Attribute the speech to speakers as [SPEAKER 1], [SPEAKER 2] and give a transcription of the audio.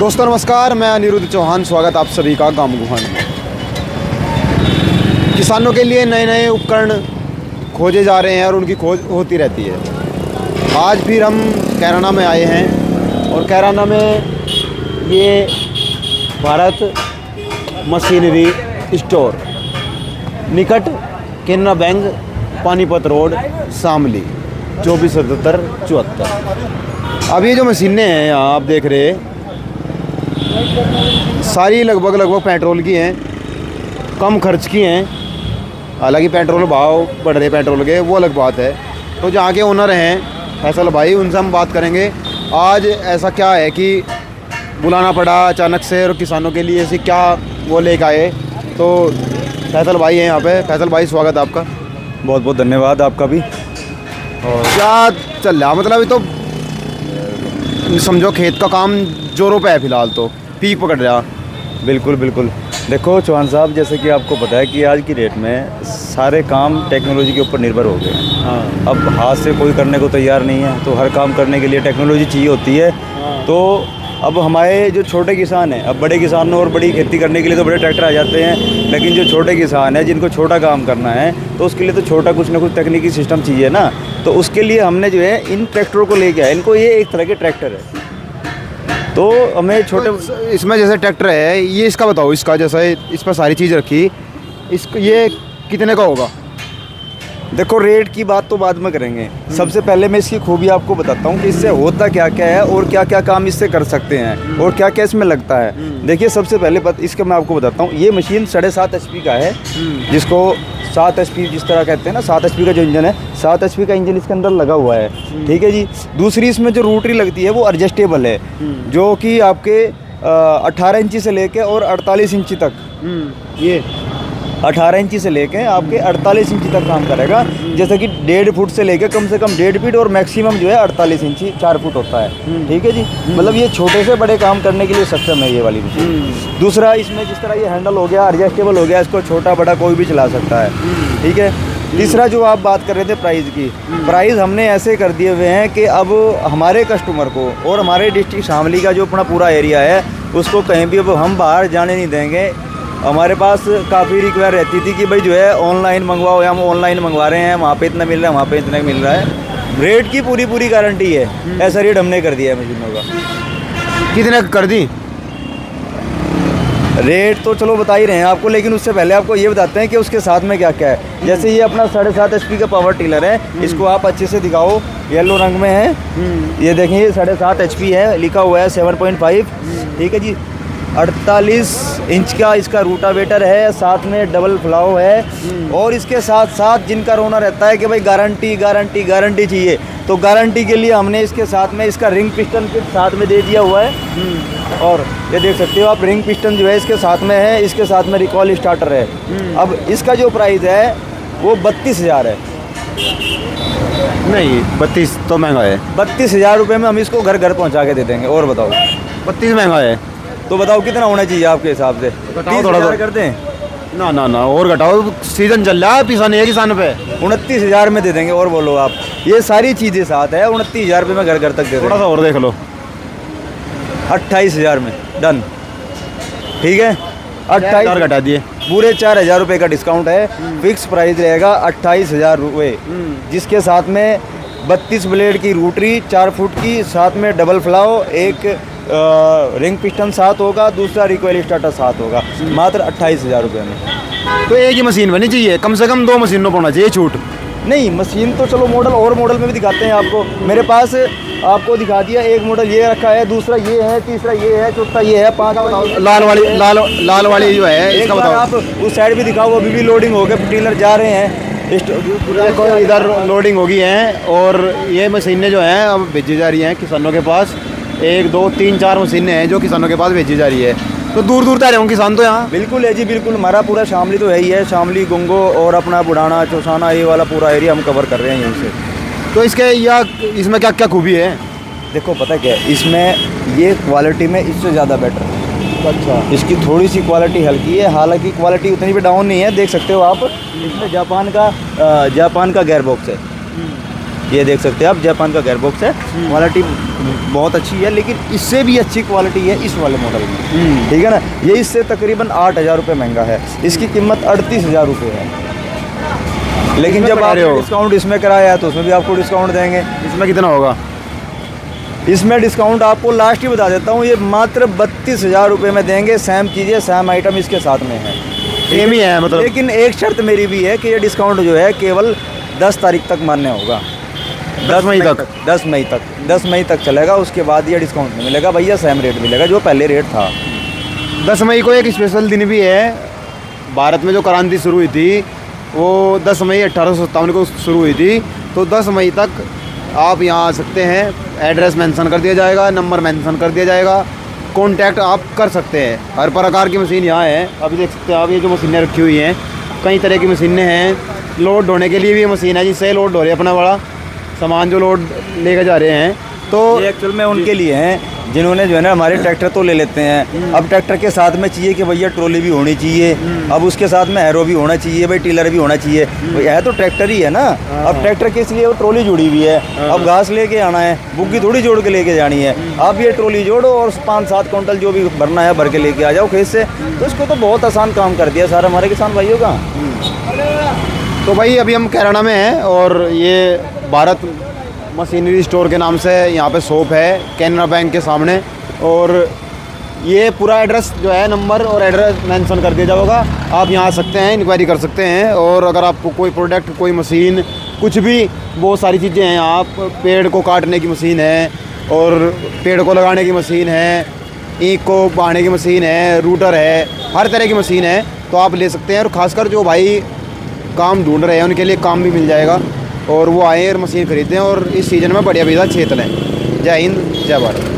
[SPEAKER 1] दोस्तों नमस्कार, मैं अनिरुद्ध चौहान। स्वागत आप सभी का गांव गुहान में। किसानों के लिए नए नए उपकरण खोजे जा रहे हैं और उनकी खोज होती रहती है। आज फिर हम कैराना में आए हैं और कैराना में ये भारत मशीनरी स्टोर निकट केनरा बैंक, पानीपत रोड, शामली 247774। अब ये जो मशीनें हैं यहाँ आप देख रहे हैं, सारी लगभग पेट्रोल की हैं, कम खर्च की हैं। हालांकि पेट्रोल भाव बढ़ रहे पेट्रोल के, वो अलग बात है। तो जहाँ के ओनर हैं फैसल भाई, उनसे हम बात करेंगे। आज ऐसा क्या है कि बुलाना पड़ा अचानक से और किसानों के लिए ऐसे क्या वो लेकर आए। तो फैसल भाई हैं यहाँ पे। फैसल भाई स्वागत है आपका।
[SPEAKER 2] बहुत बहुत धन्यवाद आपका भी।
[SPEAKER 1] और क्या चल रहा, मतलब ये तो समझो खेत का काम जोरों पे है फिलहाल, तो पीक पकड़ रहा।
[SPEAKER 2] बिल्कुल बिल्कुल। देखो चौहान साहब, जैसे कि आपको पता है कि आज की डेट में सारे काम टेक्नोलॉजी के ऊपर निर्भर हो गए हैं।
[SPEAKER 1] हाँ।
[SPEAKER 2] अब हाथ से कोई करने को तैयार नहीं है, तो हर काम करने के लिए टेक्नोलॉजी चाहिए होती है।
[SPEAKER 1] हाँ।
[SPEAKER 2] तो अब हमारे जो छोटे किसान हैं, अब बड़े किसानों और बड़ी खेती करने के लिए तो बड़े ट्रैक्टर आ जाते हैं, लेकिन जो छोटे किसान हैं जिनको छोटा काम करना है, तो उसके लिए तो छोटा कुछ ना कुछ तकनीकी सिस्टम चाहिए ना। तो उसके लिए हमने जो है इन ट्रैक्टरों को लेके आए। इनको ये एक तरह के ट्रैक्टर है, तो हमें छोटे
[SPEAKER 1] तो इसमें जैसे ट्रैक्टर है, ये इसका बताओ, इसका जैसे इस पर सारी चीज़ रखी, इसको ये कितने का होगा?
[SPEAKER 2] देखो रेट की बात तो बाद में करेंगे। सबसे पहले मैं इसकी खूबी आपको बताता हूँ कि इससे होता क्या क्या है और क्या क्या काम इससे कर सकते हैं और क्या क्या इसमें लगता है। देखिए सबसे पहले इसका मैं आपको बताता हूँ। ये मशीन 7.5 HP का है, जिसको 7 HP जिस तरह कहते हैं ना, 7 HP का जो इंजन है, 7 HP का इंजन इसके अंदर लगा हुआ है। ठीक है जी। दूसरी इसमें जो रोटरी लगती है वो एडजस्टेबल है, जो कि आपके 18 इंची से लेके और 48 इंची तक, ये 18 इंची से लेके आपके 48 इंची तक काम करेगा। जैसे कि 1.5 फुट से लेके कम से कम 1.5 फीट और मैक्सिमम जो है 48 इंची 4 फुट होता है। ठीक है जी। मतलब ये छोटे से बड़े काम करने के लिए सक्षम है ये वाली मशीन। दूसरा, इसमें जिस तरह ये हैंडल हो गया, एडजस्टेबल हो गया, इसको छोटा बड़ा कोई भी चला सकता है। ठीक है। तीसरा जो आप बात कर रहे थे प्राइस की, प्राइस हमने ऐसे कर दिए हुए हैं कि अब हमारे कस्टमर को और हमारे डिस्ट्रिक्ट शामली का जो अपना पूरा एरिया है, उसको कहीं भी अब हम बाहर जाने नहीं देंगे। हमारे पास काफ़ी रिक्वायर रहती थी कि भाई जो है ऑनलाइन मंगवाओ, या हम ऑनलाइन मंगवा रहे हैं, वहाँ पे इतना मिल रहा है, वहाँ पे इतना मिल रहा है। रेट की पूरी गारंटी है। ऐसा रेट हमने कर दिया है मशीनों का।
[SPEAKER 1] कितने कर दी?
[SPEAKER 2] रेट तो चलो बता ही रहे हैं आपको, लेकिन उससे पहले आपको ये बताते हैं कि उसके साथ में क्या क्या है। जैसे ये अपना 7.5 HP का पावर टिलर है, इसको आप अच्छे से दिखाओ, येलो रंग में है। ये देखें, ये 7.5 HP है, लिखा हुआ है 7.5। ठीक है जी। 48 इंच का इसका रूटावेटर है, साथ में डबल फ्लाव है। और इसके साथ साथ जिनका रोना रहता है कि भाई गारंटी गारंटी गारंटी चाहिए, तो गारंटी के लिए हमने इसके साथ में इसका रिंग पिस्टन के साथ में दे दिया हुआ है। और ये देख सकते हो आप, रिंग पिस्टन जो है इसके साथ में है, इसके साथ में रिकॉल स्टार्टर है। अब इसका जो प्राइस है वो 32,000 है।
[SPEAKER 1] नहीं, 32 तो महंगा है।
[SPEAKER 2] 32,000 रुपये में हम इसको घर घर पहुंचा के दे देंगे। और बताओ,
[SPEAKER 1] 32 महंगा है
[SPEAKER 2] तो बताओ कितना होना चाहिए आपके हिसाब से? 30,000 कर दें?
[SPEAKER 1] ना और घटाओ, सीजन चल रहा है, पिसाने है किसान पे।
[SPEAKER 2] 29,000 में दे देंगे। और बोलो आप, ये सारी चीज़ें साथ है। 29,000 रुपये में घर घर तक दे
[SPEAKER 1] थोड़ा
[SPEAKER 2] देंगे।
[SPEAKER 1] सा और देख लो।
[SPEAKER 2] 28,000 में डन। ठीक है।
[SPEAKER 1] 28,000 घटा दिए।
[SPEAKER 2] पूरे 4,000 रुपये का डिस्काउंट है। फिक्स प्राइस रहेगा 28,000 रुपये, जिसके साथ में 32 ब्लेड की रोटरी 4 फुट की, साथ में डबल फ्लाव, एक रिंग पिस्टन साथ होगा, दूसरा रिकॉइल स्टार्टर साथ होगा, मात्र 28,000 रुपये में।
[SPEAKER 1] तो एक ही मशीन बनी चाहिए, कम से कम 2 मशीनों पड़ना चाहिए छूट।
[SPEAKER 2] नहीं, मशीन तो चलो मॉडल और मॉडल में भी दिखाते हैं आपको। मेरे पास आपको दिखा दिया, एक मॉडल ये रखा है, दूसरा ये है, तीसरा ये है, चौथा ये है, 5
[SPEAKER 1] लाल वाली जो है,
[SPEAKER 2] एक
[SPEAKER 1] इसका
[SPEAKER 2] बार
[SPEAKER 1] बताओ।
[SPEAKER 2] आप उस साइड भी दिखाओ, अभी भी लोडिंग हो गए, टिलर जा रहे हैं।
[SPEAKER 1] देखो इधर लोडिंग होगी है, और ये मशीनें जो हैं अब भेजी जा रही हैं किसानों के पास। 1 2 3 4 मशीनें हैं जो किसानों के पास भेजी जा रही है। तो दूर दूर तक रहे होंगे किसान तो यहाँ।
[SPEAKER 2] बिल्कुल है जी, बिल्कुल। हमारा पूरा शामली तो है ही है, शामली, गुंगो और अपना बुढ़ाना, चौसाना, ये वाला पूरा एरिया हम कवर कर रहे हैं यहीं से।
[SPEAKER 1] तो इसमें क्या क्या खूबी है?
[SPEAKER 2] देखो पता क्या है, इसमें ये क्वालिटी में इससे ज़्यादा बेटर है।
[SPEAKER 1] अच्छा।
[SPEAKER 2] इसकी थोड़ी सी क्वालिटी हल्की है, हालांकि क्वालिटी उतनी भी डाउन नहीं है। देख सकते हो आप, इसमें जापान का गेयर बॉक्स है। ये देख सकते हैं आप, जापान का गेयर बॉक्स है, क्वालिटी बहुत अच्छी है, लेकिन इससे भी अच्छी क्वालिटी है इस वाले मॉडल में, ठीक है ना। ये इससे तकरीबन 8,000 रुपये महंगा है, इसकी कीमत 38,000 रुपये है। लेकिन जब आप डिस्काउंट इसमें कराया है तो उसमें भी आपको डिस्काउंट देंगे।
[SPEAKER 1] इसमें कितना होगा?
[SPEAKER 2] इसमें डिस्काउंट आपको लास्ट ही बता देता हूँ, ये मात्र 32,000 रुपये में देंगे। सेम चीज़ें, सेम आइटम इसके साथ में है,
[SPEAKER 1] सेम ही है मतलब।
[SPEAKER 2] लेकिन एक शर्त मेरी भी है कि ये डिस्काउंट जो है केवल 10 तारीख तक मान्य होगा।
[SPEAKER 1] 10 मई तक
[SPEAKER 2] 10 मई तक चलेगा, उसके बाद ये डिस्काउंट नहीं मिलेगा भैया, सेम रेट मिलेगा जो पहले रेट था।
[SPEAKER 1] 10 मई को एक स्पेशल दिन भी है। भारत में जो क्रांति शुरू हुई थी वो 10 मई 1857 को शुरू हुई थी। तो 10 मई तक आप यहाँ आ सकते हैं, एड्रेस मेंशन कर दिया जाएगा, नंबर मेंशन कर दिया जाएगा, कांटेक्ट आप कर सकते हैं। हर प्रकार की मशीन यहाँ है। अभी देख सकते हैं आप, ये जो मशीनें रखी हुई हैं, कई तरह की मशीनें हैं। लोड ढोने के लिए भी ये मशीन है, जिससे लोड ढो रहे हैं अपना बड़ा सामान जो लोड लेकर जा रहे हैं। तो
[SPEAKER 2] ये एक्चुअल में उनके लिए हैं जिन्होंने जो है ना, हमारे ट्रैक्टर तो ले लेते हैं, अब ट्रैक्टर के साथ में चाहिए कि भैया ट्रॉली भी होनी चाहिए, अब उसके साथ में हैरो भी होना चाहिए, भाई टीलर भी होना चाहिए। यह तो ट्रैक्टर ही है ना, अब ट्रैक्टर के इसलिए वो ट्रॉली जुड़ी हुई है, अब घास लेके आना है, बुग्गी थोड़ी जोड़ के लेके जानी है, आप ये ट्रॉली जोड़ो और 5-7 क्विंटल जो भी भरना है भर के लेके आ जाओ खेत से। तो इसको तो बहुत आसान काम कर दिया सारा हमारे किसान भाइयों का।
[SPEAKER 1] तो भाई अभी हम कैराना में हैं और ये भारत मशीनरी स्टोर के नाम से यहाँ पे शॉप है, कैनरा बैंक के सामने। और ये पूरा एड्रेस जो है, नंबर और एड्रेस मेंशन कर दिया जाएगा। आप यहाँ आ सकते हैं, इंक्वायरी कर सकते हैं। और अगर आपको कोई प्रोडक्ट, कोई मशीन, कुछ भी, बहुत सारी चीज़ें हैं यहाँ। पेड़ को काटने की मशीन है और पेड़ को लगाने की मशीन है, ईंख को बहाने की मशीन है, रूटर है, हर तरह की मशीन है। तो आप ले सकते हैं। और ख़ासकर जो भाई काम ढूंढ रहे हैं उनके लिए काम भी मिल जाएगा, और वो आए और मशीन खरीदें और इस सीज़न में बढ़िया बढ़िया क्षेत्र लें। जय हिंद, जय भारत।